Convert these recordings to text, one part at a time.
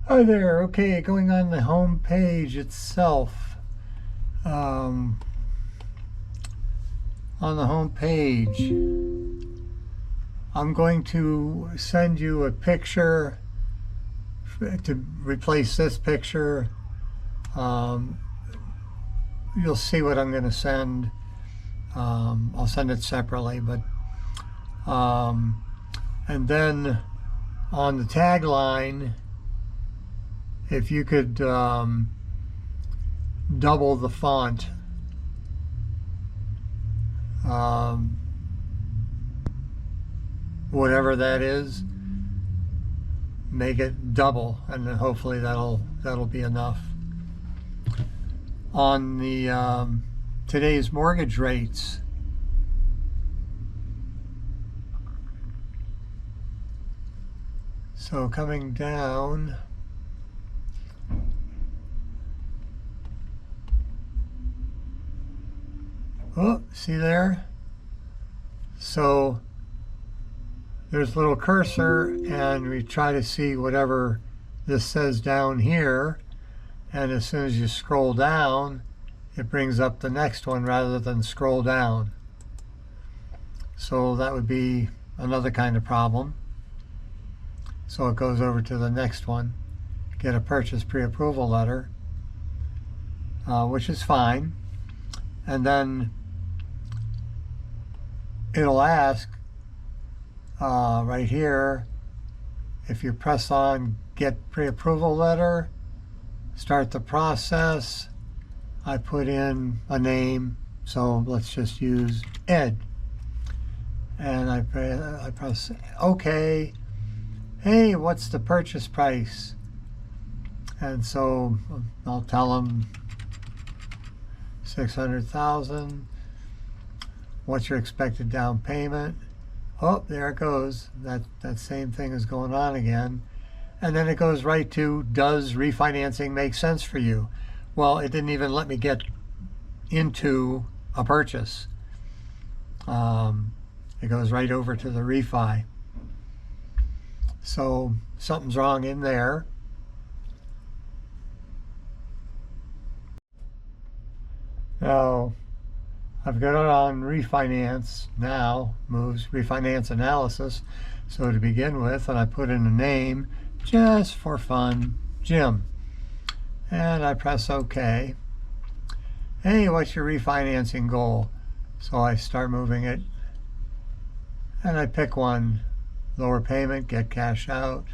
Hi there. Okay, going on the home page itself. Um, on the home page, I'm going to send you a picture to replace this picture. Um, you'll see what I'm going to send. I'll send it separately, but and then on the tagline, if you could double the font. Whatever that is, make it double, and then hopefully that'll be enough. On the today's mortgage rates, so coming down, oh, see there? So there's a little cursor, and we try to see whatever this says down here, and as soon as you scroll down, it brings up the next one rather than scroll down. So that would be another kind of problem. So it goes over to the next one, get a purchase pre-approval letter, which is fine. And then it'll ask right here, if you press on get pre-approval letter, start the process. I put in a name, so let's just use Ed. And I press OK. Hey, what's the purchase price? And so I'll tell them $600,000. What's your expected down payment? Oh, there it goes. That same thing is going on again. And then it goes right to, does refinancing make sense for you? Well, it didn't even let me get into a purchase. It goes right over to the refi. So something's wrong in there. Now, I've got it on refinance now, moves refinance analysis. So to begin with, and I put in a name just for fun, Jim. And I press OK. Hey, what's your refinancing goal? So I start moving it, and I pick one. Lower payment, get cash out,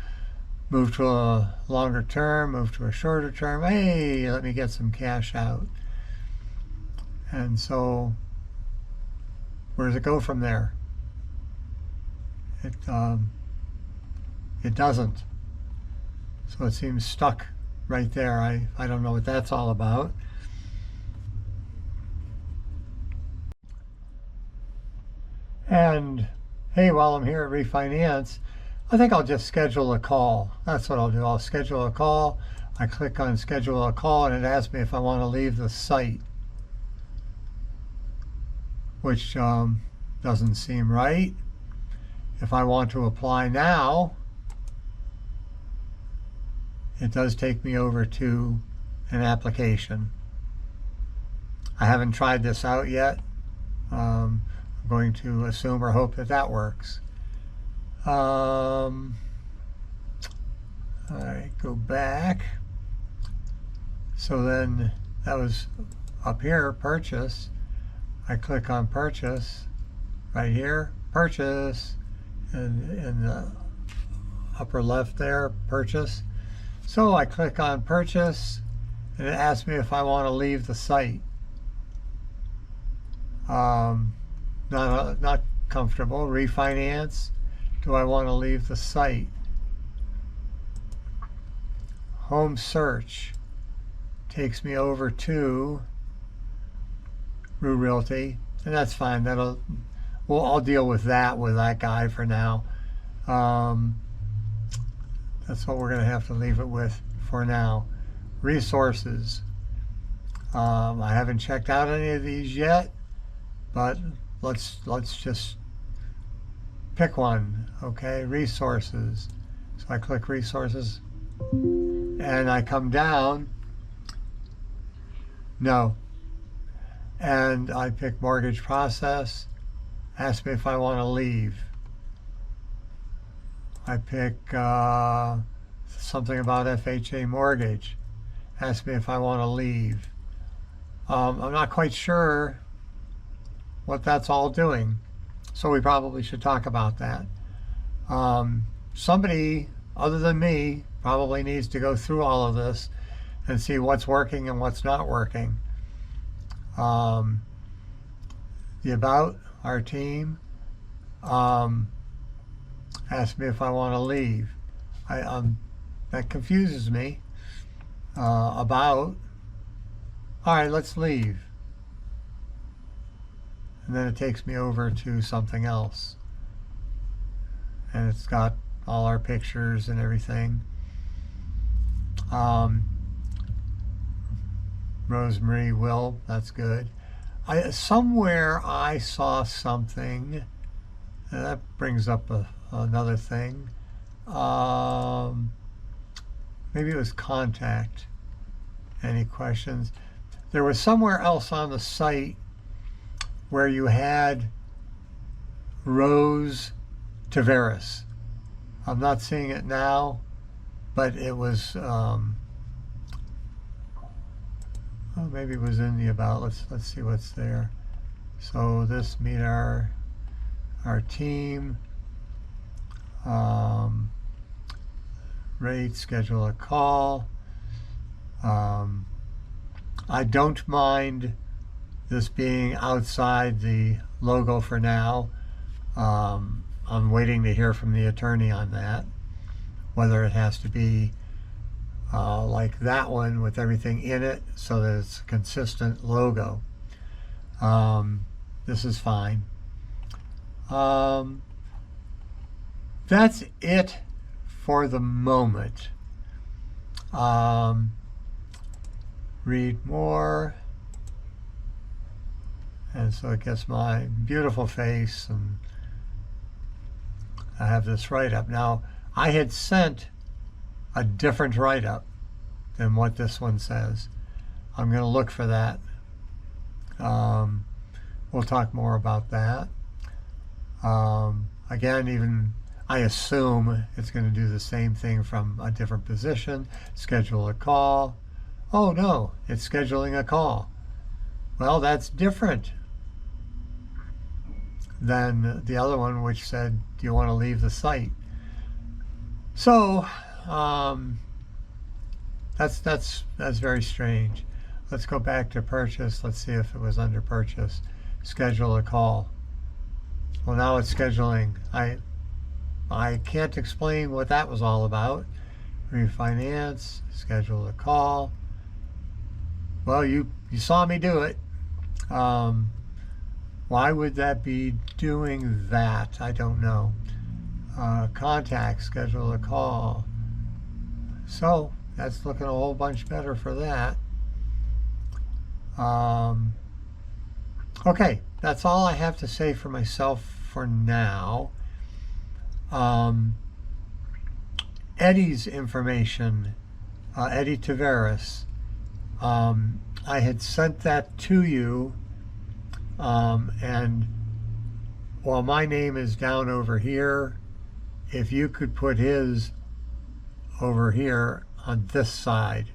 move to a longer term, move to a shorter term. Hey, let me get some cash out. And so where does it go from there? It doesn't. So it seems stuck right there. I don't know what that's all about. And hey, while I'm here at refinance, I think I'll just schedule a call. That's what I'll do. I'll schedule a call. I click on schedule a call, and it asks me if I want to leave the site, which doesn't seem right. If I want to apply now, it does take me over to an application. I haven't tried this out yet. I'm going to assume or hope that that works. All right, go back. So then that was up here, purchase. I click on purchase right here, purchase, and in the upper left there, purchase. So I click on purchase, and it asks me if I want to leave the site. Not comfortable. Refinance. Do I want to leave the site? Home search takes me over to Rue Realty, and that's fine. I'll deal with that guy for now. That's what we're going to have to leave it with for now. Resources. I haven't checked out any of these yet, but let's just pick one. Okay, resources. So I click resources. and I come down, no. And I pick mortgage process, ask me if I want to leave. I pick something about FHA mortgage, ask me if I want to leave. I'm not quite sure what that's all doing, so we probably should talk about that. Somebody other than me probably needs to go through all of this and see what's working and what's not working. The about, our team, asked me if I want to leave. That confuses me. About, all right, let's leave. And then it takes me over to something else. And it's got all our pictures and everything. Rosemary will, that's good. Somewhere I saw something, that brings up another thing. Maybe it was contact. Any questions? There was somewhere else on the site where you had Rose Taveras. I'm not seeing it now, but it was, oh, maybe it was in the about. Let's see what's there. So this meet our team. Rate, schedule a call. I don't mind this being outside the logo for now. I'm waiting to hear from the attorney on that, whether it has to be like that one with everything in it so that it's a consistent logo. This is fine. That's it for the moment. Read more. And so it gets my beautiful face, and I have this write-up. Now, I had sent a different write-up than what this one says. I'm going to look for that. We'll talk more about that. Again, even I assume it's going to do the same thing from a different position. Schedule a call. Oh no, it's scheduling a call. Well, that's different than the other one, which said, do you want to leave the site? So that's very strange. Let's go back to purchase. Let's see if it was under purchase. Schedule a call. Well, now it's scheduling. I can't explain what that was all about. Refinance, schedule a call. Well, you saw me do it. Why would that be doing that? I don't know. Contact, schedule a call. So that's looking a whole bunch better for that. Okay, that's all I have to say for myself for now. Eddie's information, Eddie Taveras, I had sent that to you, and while my name is down over here, if you could put his over here on this side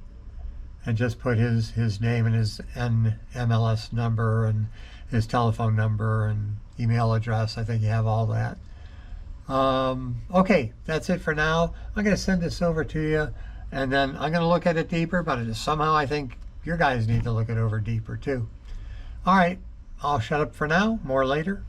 and just put his name and his MLS number and his telephone number and email address. I think you have all that. Okay, that's it for now. I'm going to send this over to you, and then I'm going to look at it deeper, but somehow I think your guys need to look it over deeper too. All right, I'll shut up for now. More later.